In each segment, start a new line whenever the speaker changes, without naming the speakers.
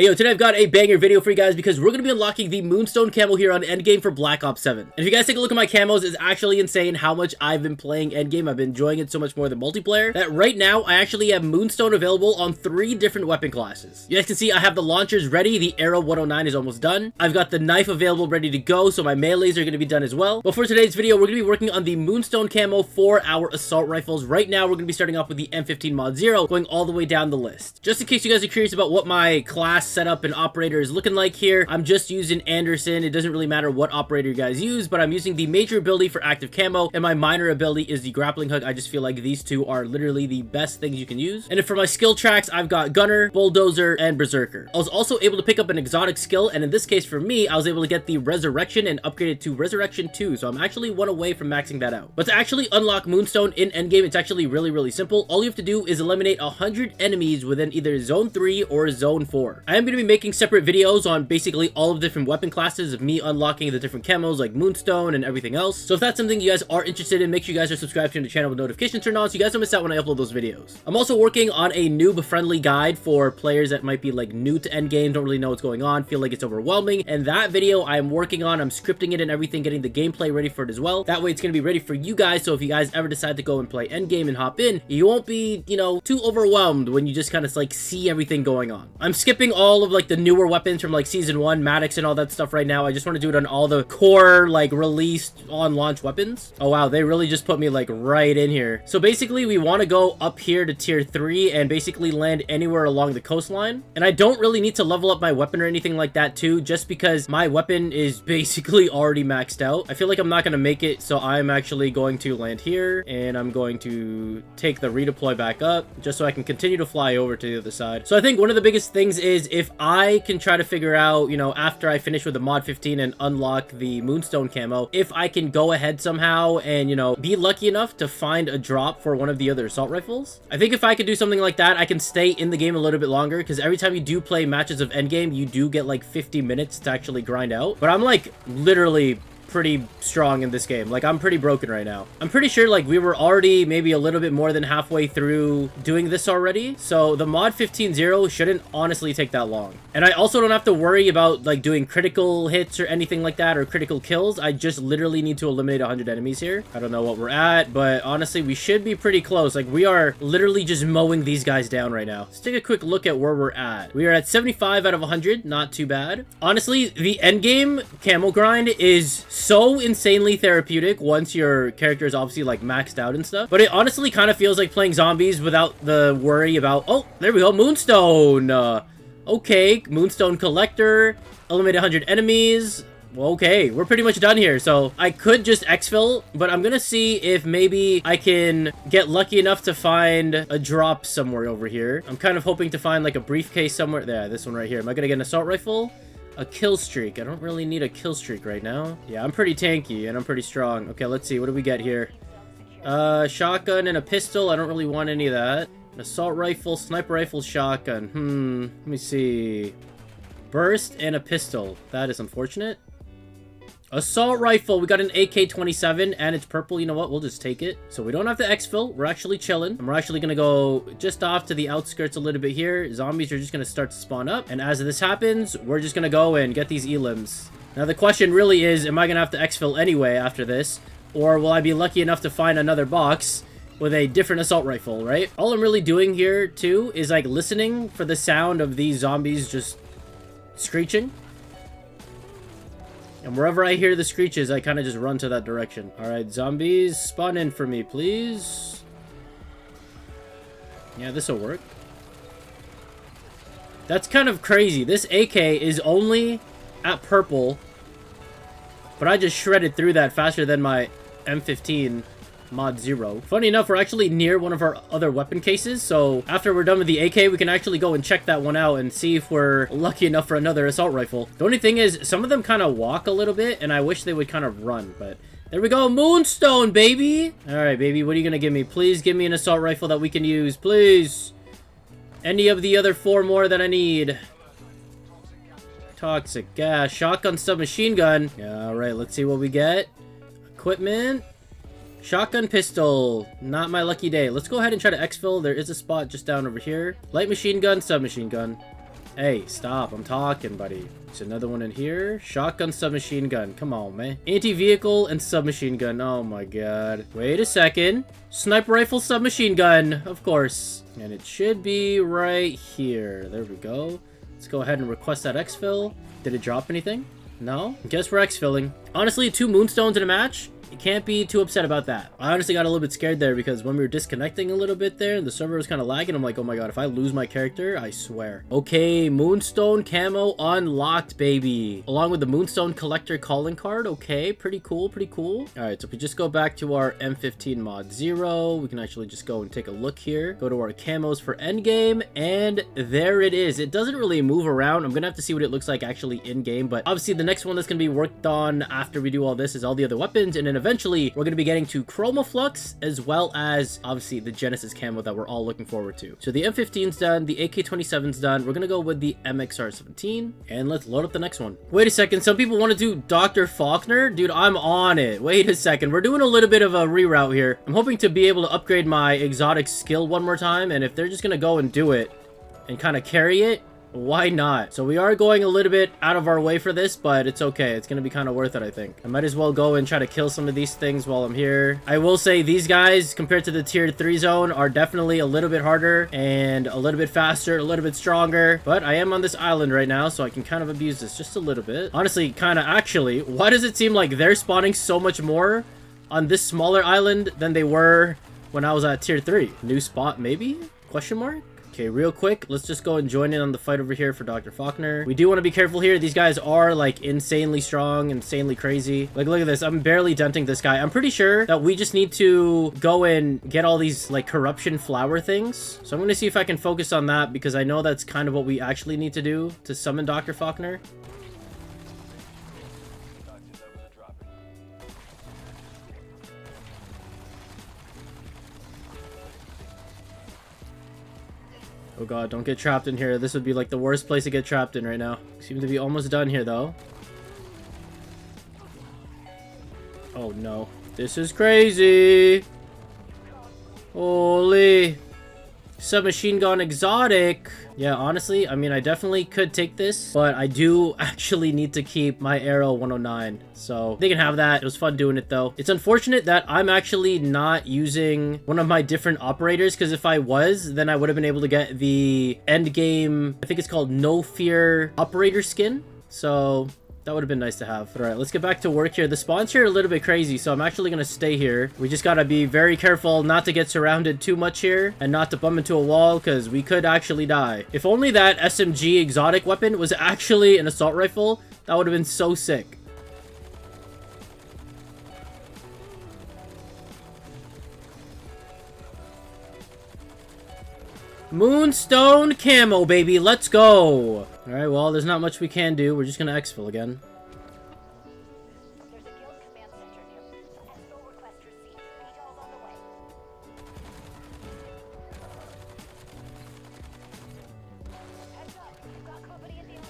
Hey yo, today I've got a banger video for you guys because we're going to be unlocking the Moonstone Camo here on Endgame for Black Ops 7. And if you guys take a look at my camos, it's actually insane how much I've been playing Endgame. I've been enjoying it so much more than multiplayer that right now I actually have Moonstone available on 3 different weapon classes. You guys can see I have the launchers ready. The Arrow 109 is almost done. I've got the knife available ready to go, so my melees are going to be done as well. But for today's video, we're going to be working on the Moonstone Camo for our assault rifles. Right now, we're going to be starting off with the M15 Mod 0, going all the way down the list. Just in case you guys are curious about what my class setup and operator is looking like here, I'm just using Anderson. It doesn't really matter what operator you guys use, but I'm using the major ability for active camo, and my minor ability is the grappling hook. I just feel like these two are literally the best things you can use. And for my skill tracks, I've got Gunner, Bulldozer, and Berserker. I was also able to pick up an exotic skill, and in this case for me, I was able to get the Resurrection and upgrade it to Resurrection 2, so I'm actually one away from maxing that out. But to actually unlock Moonstone in Endgame, it's actually really simple. All you have to do is eliminate 100 enemies within either Zone 3 or Zone 4. I am going to be making separate videos on basically all of the different weapon classes of me unlocking the different camos like Moonstone and everything else. So if that's something you guys are interested in, make sure you guys are subscribed to the channel with notifications turned on so you guys don't miss out when I upload those videos. I'm also working on a noob-friendly guide for players that might be like new to Endgame, don't really know what's going on, feel like it's overwhelming, and that video I'm working on. I'm scripting it and everything, getting the gameplay ready for it as well. That way it's going to be ready for you guys, so if you guys ever decide to go and play Endgame and hop in, you won't be, you know, too overwhelmed when you just kind of like see everything going on. I'm skipping all of like the newer weapons from like Season 1, Maddox and all that stuff right now. I just want to do it on all the core like released on launch weapons. Oh wow, they really just put me like right in here. So basically we want to go up here to tier 3 and basically land anywhere along the coastline. And I don't really need to level up my weapon or anything like that too, just because my weapon is basically already maxed out. I feel like I'm not going to make it, so I'm actually going to land here and I'm going to take the redeploy back up just so I can continue to fly over to the other side. So I think one of the biggest things is if I can try to figure out, you know, after I finish with the mod 15 and unlock the Moonstone Camo, if I can go ahead somehow and, you know, be lucky enough to find a drop for one of the other assault rifles. I think if I could do something like that, I can stay in the game a little bit longer, because every time you do play matches of Endgame, you do get like 50 minutes to actually grind out. But I'm like literally pretty strong in this game. Like, I'm pretty broken right now. I'm pretty sure like we were already maybe a little bit more than halfway through doing this already, so the mod 15.0 shouldn't honestly take that long. And I also don't have to worry about like doing critical hits or anything like that, or critical kills. I just literally need to eliminate 100 enemies here. I don't know what we're at, but honestly we should be pretty close. Like, we are literally just mowing these guys down right now. Let's take a quick look at where we're at. We are at 75 out of 100, not too bad. Honestly, the endgame camo grind is so insanely therapeutic once your character is obviously like maxed out and stuff, but it honestly kind of feels like playing zombies without the worry about, oh, there we go, Moonstone. Okay, Moonstone collector, eliminate 100 enemies. Well, okay, we're pretty much done here. So I could just exfil, but I'm gonna see if maybe I can get lucky enough to find a drop somewhere over here. I'm kind of hoping to find like a briefcase somewhere. There, this one right here. Am I gonna get an assault rifle? A kill streak. I don't really need a kill streak right now. Yeah, I'm pretty tanky and I'm pretty strong. Okay, let's see. What do we get here? Shotgun and a pistol. I don't really want any of that. An assault rifle, sniper rifle, shotgun. Let me see. Burst and a pistol. That is unfortunate. Assault rifle, we got an AK-27 and it's purple. You know what, we'll just take it. So we don't have to exfil, we're actually chilling. And we're actually gonna go just off to the outskirts a little bit here. Zombies are just gonna start to spawn up, and as this happens, we're just gonna go and get these elims. Now the question really is, am I gonna have to exfil anyway after this, or will I be lucky enough to find another box with a different assault rifle, right? All I'm really doing here too is like listening for the sound of these zombies just screeching. And wherever I hear the screeches, I kind of just run to that direction. Alright, zombies, spawn in for me, please. Yeah, this'll work. That's kind of crazy. This AK is only at purple, but I just shredded through that faster than my M15 Mod 0. Funny enough, we're actually near one of our other weapon cases, so after we're done with the AK, we can actually go and check that one out and see if we're lucky enough for another assault rifle. The only thing is, some of them kind of walk a little bit, and I wish they would kind of run, but there we go. Moonstone, baby! Alright, baby, what are you gonna give me? Please give me an assault rifle that we can use, please! Any of the other 4 more that I need. Toxic gas, shotgun, submachine gun. Yeah, alright, let's see what we get. Equipment. Shotgun pistol. Not my lucky day. Let's go ahead and try to exfil. There is a spot just down over here. Light machine gun, submachine gun. Hey, stop. I'm talking, buddy. There's another one in here. Shotgun, submachine gun. Come on, man. Anti-vehicle and submachine gun. Oh my god. Wait a second. Sniper rifle, submachine gun. Of course. And it should be right here. There we go. Let's go ahead and request that exfil. Did it drop anything? No? Guess we're exfilling. Honestly, 2 moonstones in a match? You can't be too upset about that. I honestly got a little bit scared there because when we were disconnecting a little bit there and the server was kind of lagging, I'm like, oh my god, if I lose my character, I swear. Okay, Moonstone Camo unlocked, baby. Along with the Moonstone Collector calling card. Okay, pretty cool, pretty cool. All right, so if we just go back to our M15 mod 0, we can actually just go and take a look here. Go to our camos for endgame, and there it is. It doesn't really move around. I'm gonna have to see what it looks like actually in-game, but obviously the next one that's gonna be worked on after we do all this is all the other weapons, and then eventually we're going to be getting to Chroma Flux as well as obviously the Genesis camo that we're all looking forward to. So the M15's done, the AK-27's done. We're going to go with the MXR-17 and let's load up the next one. Wait a second. Some people want to do Dr. Faulkner. Dude, I'm on it. Wait a second. We're doing a little bit of a reroute here. I'm hoping to be able to upgrade my exotic skill one more time. And if they're just going to go and do it and kind of carry it, why not? So we are going a little bit out of our way for this, but it's okay. It's gonna be kind of worth it, I think. I might as well go and try to kill some of these things while I'm here. I will say these guys, compared to the tier 3 zone, are definitely a little bit harder and a little bit faster, a little bit stronger. But I am on this island right now, so I can kind of abuse this just a little bit. Honestly, kind of actually, why does it seem like they're spawning so much more on this smaller island than they were when I was at tier 3? New spot, maybe? Question mark? Okay, real quick, let's just go and join in on the fight over here for Dr. Faulkner. We do want to be careful here. These guys are, like, insanely strong, insanely crazy. Like, look at this. I'm barely denting this guy. I'm pretty sure that we just need to go and get all these, like, corruption flower things. So I'm going to see if I can focus on that because I know that's kind of what we actually need to do to summon Dr. Faulkner. Oh god, don't get trapped in here. This would be like the worst place to get trapped in right now. Seems to be almost done here though. Oh no. This is crazy. Holy. Submachine gun exotic. Yeah, honestly, I mean, I definitely could take this, but I do actually need to keep my arrow 109. So they can have that. It was fun doing it though. It's unfortunate that I'm actually not using one of my different operators, because if I was, then I would have been able to get the end game, I think it's called No Fear operator skin. So that would have been nice to have. All right, let's get back to work here. The spawns here are a little bit crazy, so I'm actually going to stay here. We just got to be very careful not to get surrounded too much here and not to bump into a wall because we could actually die. If only that SMG exotic weapon was actually an assault rifle, that would have been so sick. Moonstone Camo, baby. Let's go. All right, well, there's not much we can do. We're just going to exfil again.
There's a guild command center near. Exfil request received. Details on the way. Heads up. You've got company in the area.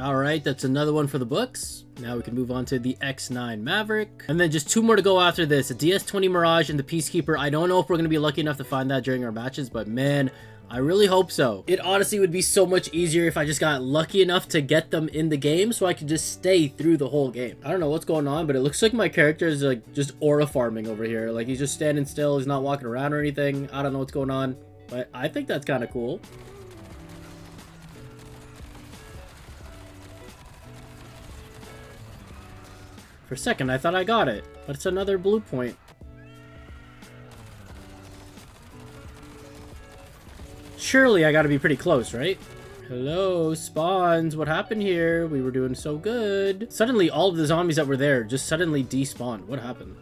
All right, that's another one for the books. Now we can move on to the X9 Maverick. And then just 2 more to go after this. A DS20 Mirage and the Peacekeeper. I don't know if we're going to be lucky enough to find that during our matches, but man, I really hope so. It honestly would be so much easier if I just got lucky enough to get them in the game so I could just stay through the whole game. I don't know what's going on, but it looks like my character is like just aura farming over here. Like he's just standing still. He's not walking around or anything. I don't know what's going on, but I think that's kind of cool. For a second, I thought I got it, but it's another blue point. Surely I gotta be pretty close, right? Hello, spawns. What happened here? We were doing so good. Suddenly, all of the zombies that were there just suddenly despawned. What happened?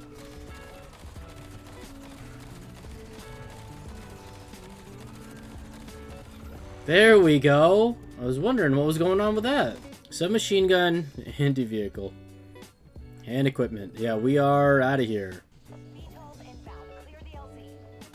There we go. I was wondering what was going on with that. Submachine gun, anti-vehicle. And equipment. Yeah, we are out of here.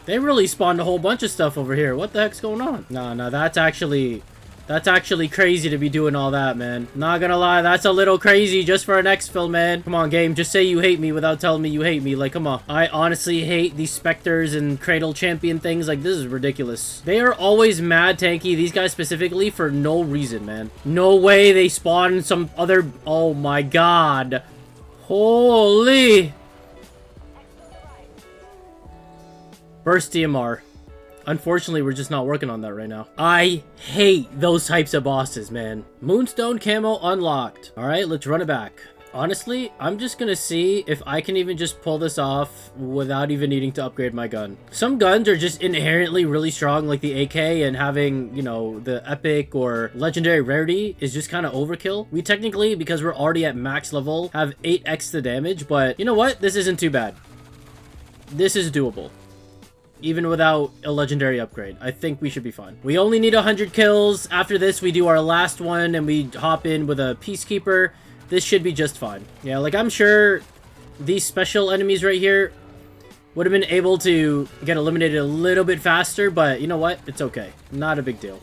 They really spawned a whole bunch of stuff over here. What the heck's going on? No, that's actually That's actually crazy to be doing all that, man. Not gonna lie, that's a little crazy just for an exfil, man. Come on, game. Just say you hate me without telling me you hate me. Like, come on. I honestly hate these Spectres and Cradle Champion things. Like, this is ridiculous. They are always mad tanky, these guys specifically, for no reason, man. No way they spawn some other... Oh my god. Holy... Burst DMR. Unfortunately, we're just not working on that right now. I hate those types of bosses, man. Moonstone Camo unlocked. All right, let's run it back. Honestly, I'm just gonna see if I can even just pull this off without even needing to upgrade my gun. Some guns are just inherently really strong, like the AK, and having, you know, the epic or legendary rarity is just kind of overkill. We technically, because we're already at max level, have 8x the damage, but you know what? This isn't too bad. This is doable. Even without a legendary upgrade, I think we should be fine. We only need 100 kills. After this, we do our last one and we hop in with a Peacekeeper. This should be just fine. Yeah, like I'm sure these special enemies right here would have been able to get eliminated a little bit faster, but you know what? It's okay. Not a big deal.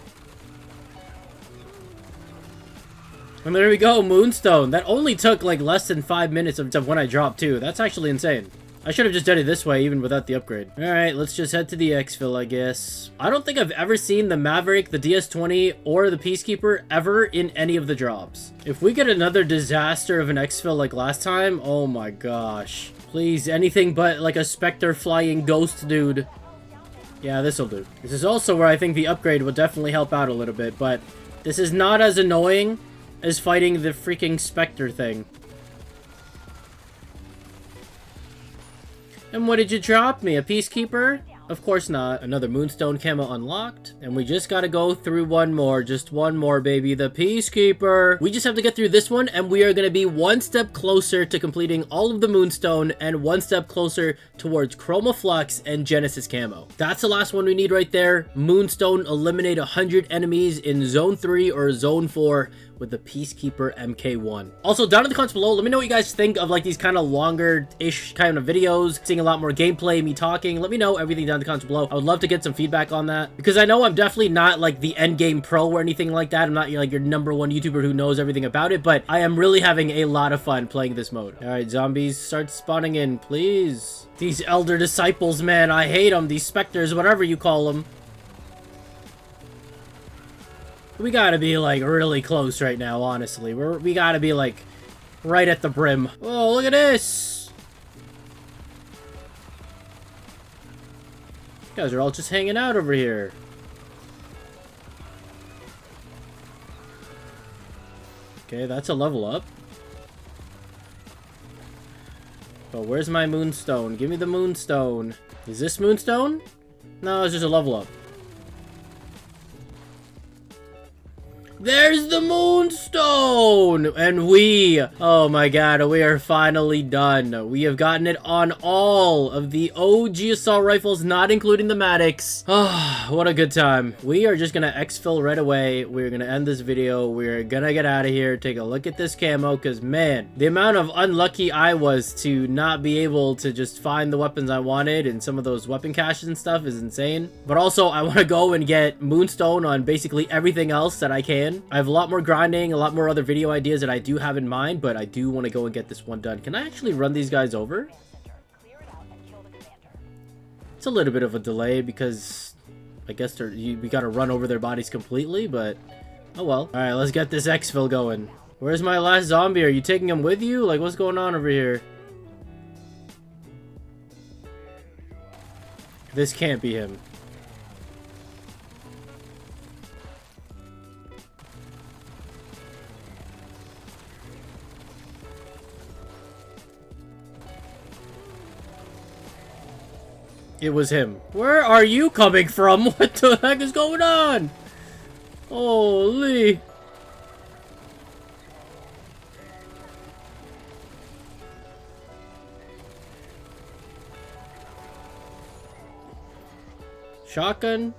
And there we go, Moonstone. That only took like less than 5 minutes of when I dropped too. That's actually insane. I should have just done it this way, even without the upgrade. Alright, let's just head to the exfil, I guess. I don't think I've ever seen the Maverick, the DS-20, or the Peacekeeper ever in any of the drops. If we get another disaster of an exfil like last time, oh my gosh. Please, anything but like a Spectre flying ghost dude. Yeah, this'll do. This is also where I think the upgrade will definitely help out a little bit, but this is not as annoying as fighting the freaking Spectre thing. And what did you drop me? A Peacekeeper? Of course not. Another Moonstone Camo unlocked. And we just gotta go through one more. Just one more, baby. The Peacekeeper. We just have to get through this one, and we are gonna be one step closer to completing all of the Moonstone, and one step closer towards Chroma Flux and Genesis Camo. That's the last one we need right there. Moonstone, eliminate 100 enemies in Zone 3 or Zone 4 with the Peacekeeper MK1. Also, down in the comments below, let me know what you guys think of like these kind of longer-ish kind of videos, seeing a lot more gameplay, me talking. Let me know everything down in the comments below. I would love to get some feedback on that, because I know I'm definitely not like the endgame pro or anything like that. I'm not like your #1 YouTuber who knows everything about it, but I am really having a lot of fun playing this mode. All right, zombies, start spawning in, please. These elder disciples, man, I hate them. These specters, whatever you call them. We gotta be, like, really close right now, honestly. We gotta be, like, right at the brim. Oh, look at this! You guys are all just hanging out over here. Okay, that's a level up. But where's my Moonstone? Give me the Moonstone. Is this Moonstone? No, it's just a level up. There's the Moonstone! And we, oh my god, we are finally done. We have gotten it on all of the OG assault rifles, not including the Maddox. Oh, what a good time. We are just gonna exfil right away. We're gonna end this video. We're gonna get out of here, take a look at this camo, because man, the amount of unlucky I was to not be able to just find the weapons I wanted and some of those weapon caches and stuff is insane. But also, I want to go and get Moonstone on basically everything else that I can. I have a lot more grinding, a lot more other video ideas that I do have in mind, but I do want to go and get this one done. Can I actually run these guys over? It's a little bit of a delay because I guess we gotta run over their bodies completely, but oh well. Alright, let's get this exfil going. Where's my last zombie? Are you taking him with you? Like, what's going on over here? This can't be him. It was him. Where are you coming from? What the heck is going on? Holy. Shotgun,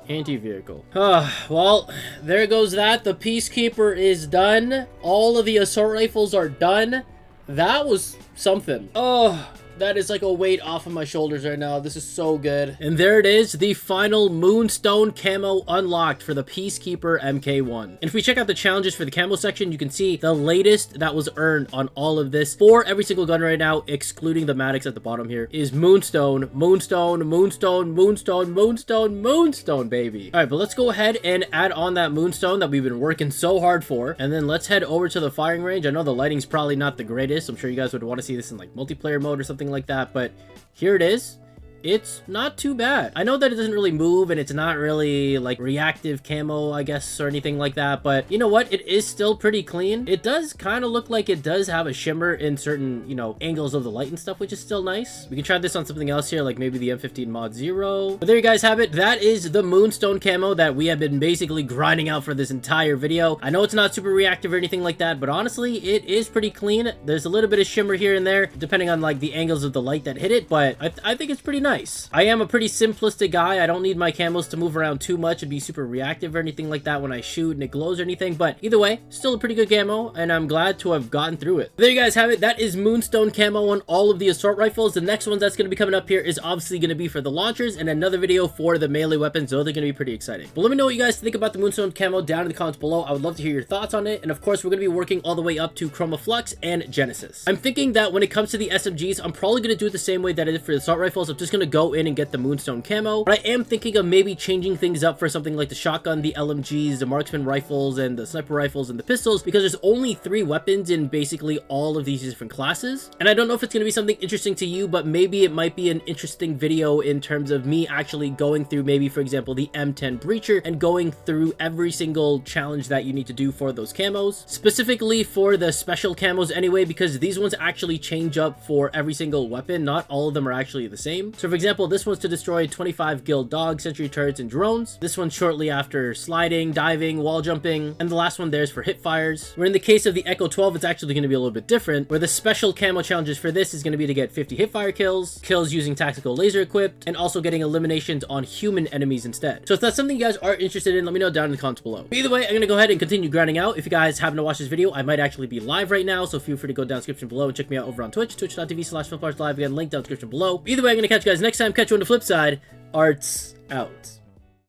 anti-vehicle. Well, there goes that. The Peacekeeper is done. All of the assault rifles are done. That was something. Oh. That is like a weight off of my shoulders right now. This is so good. And there it is, the final Moonstone Camo unlocked for the Peacekeeper MK1. And if we check out the challenges for the camo section, you can see the latest that was earned on all of this for every single gun right now, excluding the Maddox at the bottom here, is Moonstone, Moonstone, Moonstone, Moonstone, Moonstone, Moonstone, baby. All right, but let's go ahead and add on that Moonstone that we've been working so hard for. And then let's head over to the firing range. I know the lighting's probably not the greatest. I'm sure you guys would want to see this in like multiplayer mode or something like that, but here it is. It's not too bad. I know that it doesn't really move and it's not really like reactive camo, I guess, or anything like that, but you know what? It is still pretty clean. It does kind of look like it does have a shimmer in certain, you know, angles of the light and stuff, which is still nice. We can try this on something else here, like maybe the M15 Mod 0. But there you guys have it. That is the Moonstone camo that we have been basically grinding out for this entire video. I know it's not super reactive or anything like that, but honestly, it is pretty clean. There's a little bit of shimmer here and there, depending on like the angles of the light that hit it, but I think it's pretty nice. I am a pretty simplistic guy. I don't need my camos to move around too much and be super reactive or anything like that when I shoot and it glows or anything, but either way, still a pretty good camo, and I'm glad to have gotten through it. There you guys have it. That is Moonstone camo on all of the assault rifles. The next one that's going to be coming up here is obviously going to be for the launchers, and another video for the melee weapons, so they're going to be pretty exciting. But let me know what you guys think about the Moonstone camo down in the comments below. I would love to hear your thoughts on it, and of course, we're going to be working all the way up to Chroma Flux and Genesis. I'm thinking that when it comes to the SMGs, I'm probably going to do it the same way that I did for the assault rifles. I'm just going to go in and get the Moonstone camo, but I am thinking of maybe changing things up for something like the shotgun, the LMGs, the marksman rifles, and the sniper rifles, and the pistols, because there's only 3 weapons in basically all of these different classes. And I don't know if it's going to be something interesting to you, but maybe it might be an interesting video in terms of me actually going through, maybe for example, the M10 Breacher and going through every single challenge that you need to do for those camos, specifically for the special camos anyway, because these ones actually change up for every single weapon. Not all of them are actually the same. So for example, this one's to destroy 25 guild dogs, sentry turrets, and drones. This one's shortly after sliding, diving, wall jumping, and the last one there's for hip fires. Where in the case of the Echo 12, it's actually going to be a little bit different, where the special camo challenges for this is going to be to get 50 hip fire kills, kills using tactical laser equipped, and also getting eliminations on human enemies instead. So if that's something you guys are interested in, let me know down in the comments below. But either way, I'm going to go ahead and continue grinding out. If you guys happen to watch this video, I might actually be live right now, so feel free to go down the description below and check me out over on Twitch, twitch.tv/FlipArtz live. Again, link down in the description below. Either way, I'm going to catch you guys next time. Catch you on the flip side. Arts out.